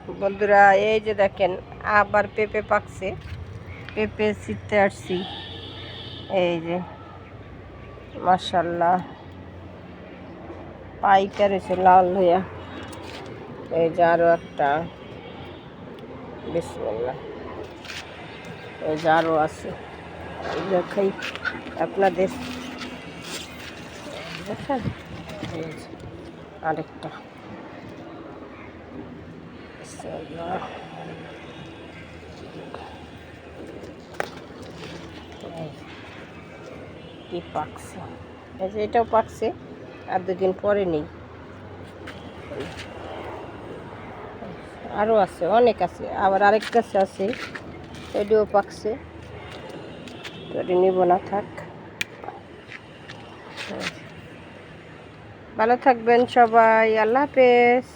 বন্ধুরা এই যে দেখেন আবার পেঁপে পাকছে, পেঁপে ছিঁড়তে আসছি। এই যে মাশাআল্লাহ পাইকার এসে লাল হইয়া। এই যে আরো একটা, বিসমিল্লাহ। এই যে আরো আছে, দেখাই আপনাদের, দেখেন এই যে আরেকটা। বিসমিল্লাহ। কি পাকছে, এই যে এটাও পাকছে, আর দুদিন পরে নেই। আরও আছে, অনেক আছে, আবার আরেক গাছে আছে, এটাও পাকছে, ওটা নিব না, থাক। ভালো থাকবেন সবাই, আল্লাহ হাফেজ।